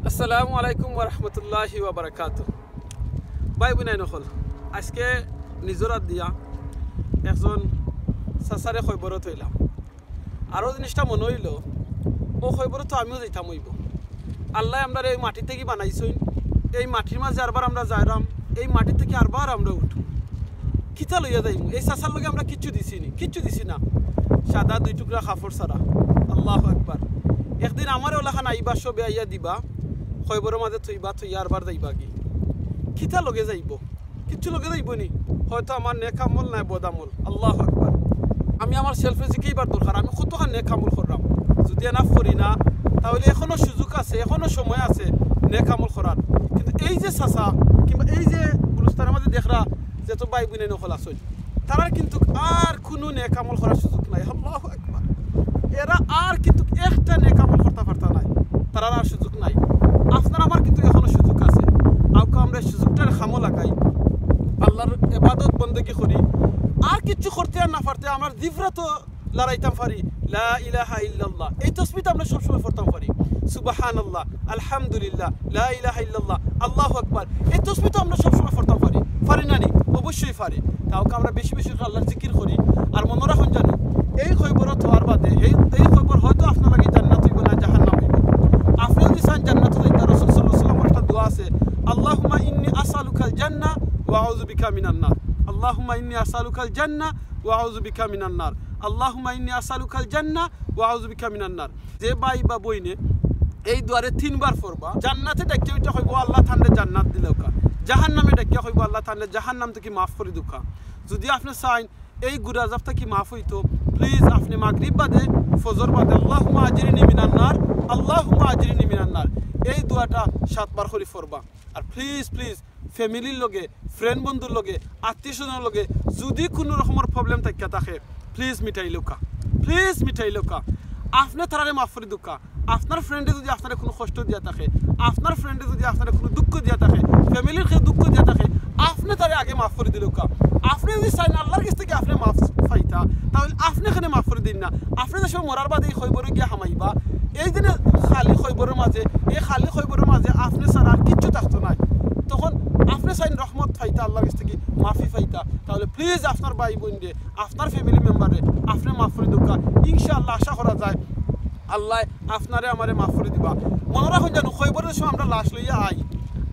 আসসালামু আলাইকুম ওয়া রাহমাতুল্লাহি ওয়া বারাকাতুহু। ভাই বোনাই নকল আজকে নিজরাত দিয়া একজন সাসারে খবরত হইলাম। আরও জিনিসটা মনে হইল ও খবরত তো আমিও যাইতাম হইব। আল্লাহ আমরা এই মাটি থেকে বানাইছই, এই মাটির মাঝে আরবার আমরা যাইরাম, এই মাটি থেকে আরবার আমরা উঠু। কিতা লইয়া যাইম? এই সাসার লগে আমরা কিচ্ছু দিছি না, সাদা 2 টুকরা কাপড় ছাড়া। আল্লাহু আকবার। একদিন আমার ওলাখান আইবা সবে আইয়া দিবা, খবরের মাঝে থইবা, থইয়া আরবার যাইবা কি কিতা লগে যাইব? কিচ্ছু লগে যাইব নি? হয়তো আমার নেক আমল নাই বদামল। আল্লাহু আকবার। আমি আমার সেলফে জিকেইবার দরকার, আমি কতখান নেক আমল করলাম। যদি না করি না তাহলে এখনো সুযোগ আছে, এখনো সময় আছে নেক আমল করার। কিন্তু এই যে চাচা কিংবা এই যে গুরুস্থানের মাঝে দেখরা যে তো ভাই বোনে নকল আসল, তারা কিন্তু আর কোনো নেক আমল করার সুযোগ নাই। আল্লাহু আকবার। এরা আর কিন্তু একটা নেক আমল করতে পারতা নাই, তারা আর সুযোগ নাই। আপনার আমার কিন্তু এখনো সুযোগ আছে। আউকে আমরা সুযোগটার খামো লাগাই, আল্লাহর ইবাদত বন্দেগি করি। আর কিছু করতে আর না পারতে আমার জিভরা তো লড়াইতাম পারি, লা ইলাহা ইল্লাল্লাহ, এই তাসবিহটা আমরা সবসময় পড়তাম পারি। সুবহানাল্লাহ, আলহামদুলিল্লাহ, লা ইলাহা ইল্লাল্লাহ, আল্লাহু আকবার, এই তাসবিহটা আমরা সবসময় পড়তাম পারি না নি? অবশ্যই পারি। তাওকে আমরা বেশি বেশি আল্লাহর জিকির করি। আর মনে রাখুন জানো, এই খবরত হওয়ার বাদে এই খবর হয়তো আপনার লাগে জান্নাত হইব না জাহান্নাম হইব। আপনি যদি চান জান্নাত হইতে, রাসূল সাল্লাল্লাহু আলাইহি ওয়াসাল্লামের একটা দোয়া আছে, আল্লাহুম্মা ইন্নী আসআলুকাল জান্নাহ ওয়া আউযু বিকা মিনান নার। আল্লাহুম্মা ইন্নী আসআলুকাল জান্নাহ ওয়া আউযু বিকা মিনান নার। আল্লাহুম্মা ইন্নী আসআলুকাল জান্নাহ ওয়া আউযু বিকা মিনান নার। যে ভাই বা বইনে এই দুয়ারে 3 বার পড়বা, জান্নাতে ডাকিয়ে ওইটা হইব আল্লাহ তাআলা জান্নাত দিলৌকা, জাহান্নামে ডাকিয়ে হইব আল্লাহ তাআলা জাহান্নাম থেকে মাফ করে দুকা। যদি আপনি চান এই গুনাহ থেকে মাফ হইতো, প্লিজ আপনি মাগরিব বাদে ফজর বাদে আল্লাহুম্মা আজরিনি মিনান নার, আল্লাহুম্মা আজরিনি মিনান নার, এই দোয়াটা 7 বার করে পড়বা। আর প্লিজ ফ্যামিলির লগে, ফ্রেন্ড বন্ধুর লগে, আত্মীয় স্বজনের লগে যদি কোনো রকমের প্রবলেম থাকে প্লিজ মিটাই লোকা, আপনি তারারে মাফ করে দুকা। আপনার ফ্রেন্ডে যদি আপনার কোনো কষ্ট দিয়া থাকে, আপনার ফ্রেন্ডে যদি আপনার কোনো দুঃখ দিয়া থাকে, ফ্যামিলির দুঃখ দিয়া থাকে, আপনি তারে আগে মাফ করে দিলুকা। আপনি যদি চান আল্লাহর কাছ থেকে আপনি মাফ পাইতা, তাহলে আপনি এখানে মাফ করে দিন না। আপনি যে সময় মরার বাদে এই খবরে গিয়ে হামাইবা, এই দিনে খালি খবরের মাঝে, এই খালি খবরের মাঝে আপনি ছাড়া আর কিচ্ছু থাকতো না। তখন আপনি চাইন রহমত পাইতা, আল্লাহর কাছ থেকে মাফি পাইতা, তাহলে প্লিজ আপনার ভাই বোন রে, আপনার ফ্যামিলি মেম্বারে আপনি মাফ করে দুকা। ইনশাআল্লাহ আশা করা যায় আল্লাহ আপনারে আমারে মাফ করে দিবা। মনে রাখুন জানো, খবরের সময় আমরা লাশ লইয়া আই,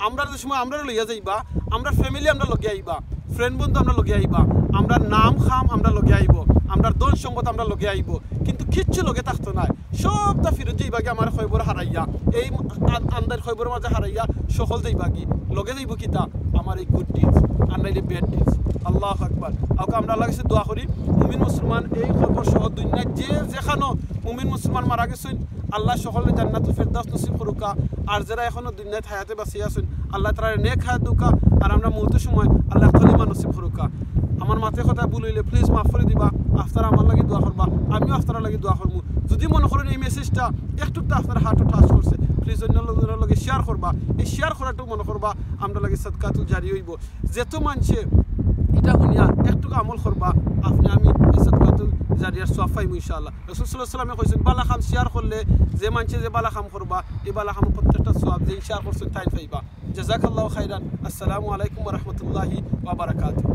আমরা যে সময় আমরা লইয়া যাইবা, আমরা ফ্যামিলি আমরা লগে আইবা, ফ্রেন্ড বন্ধু আমরা লগে আইবা, আমরা নাম খাম আমরা লগে আইব, আমরা দল সম্পদ আমরা লগে আইব, কিন্তু কিচ্ছু লগে থাকতো না। সবটা ফিরত যাইবাগে আমার খবর হারাইয়া, এই আন্দার খবরের মাঝে হারাইয়া সকল যাইবাগি লগে যাইব কিতা আমার এই গুড ডিডস আর নাইলে ব্যাড ডিডস। আল্লাহু আকবার। আওকে আমরা আল্লাহর কাছে দোয়া করি, মুমিন মুসলমান এই খবর সহ দুনিয়ায় যেখানো মুমিন মুসলমান মারা গেছেন, আল্লাহ সকলের জান্নাতুল ফেরদাউস নসিব করুকা। আর যারা এখনো দুনিয়ায় হায়াতে বাঁচিয়ে আছেন, আল্লাহ তাআলা নেক হায়াত দুকা। আর আমরা মৃত্যুর সময় আল্লাহ কলিমা নসিব করুকা। আমার মাথায় কথা ভুল হইলে প্লিজ মাফ করে দিবা। আপনারা আমার লাগে দোয়া করবা, আমিও আপনারা লাগে দোয়া করবো। যদি মনে করেন এই মেসেজটা একটুটা আপনার হার্টও টাচ করছে, প্লিজ অন্য লোকের লগে শেয়ার করবা। এই শেয়ার করাটাও মনে করবা আমরা লাগে সাদকাতুল জারি হইব। যেত মানুষে এটা শুনিয়া একটু আমল করবা, আপনি আমি এই সাদকাতুল জারিয়ার সওয়াব পাইব ইনশাআল্লাহ। রাসূল সাল্লাল্লাহু আলাইহি ওয়াসাল্লামে কইছেন, বালা কাম শেয়ার করলে যে মানুষে যে বালা কাম করবা, এই বালা কাম প্রত্যেকটা সওয়াব যে শেয়ার করছেন তাই পাইবা। জাযাকাল্লাহু খাইরান। আসসালামু আলাইকুম ওয়া রাহমাতুল্লাহি ওয়া বারাকাতুহু।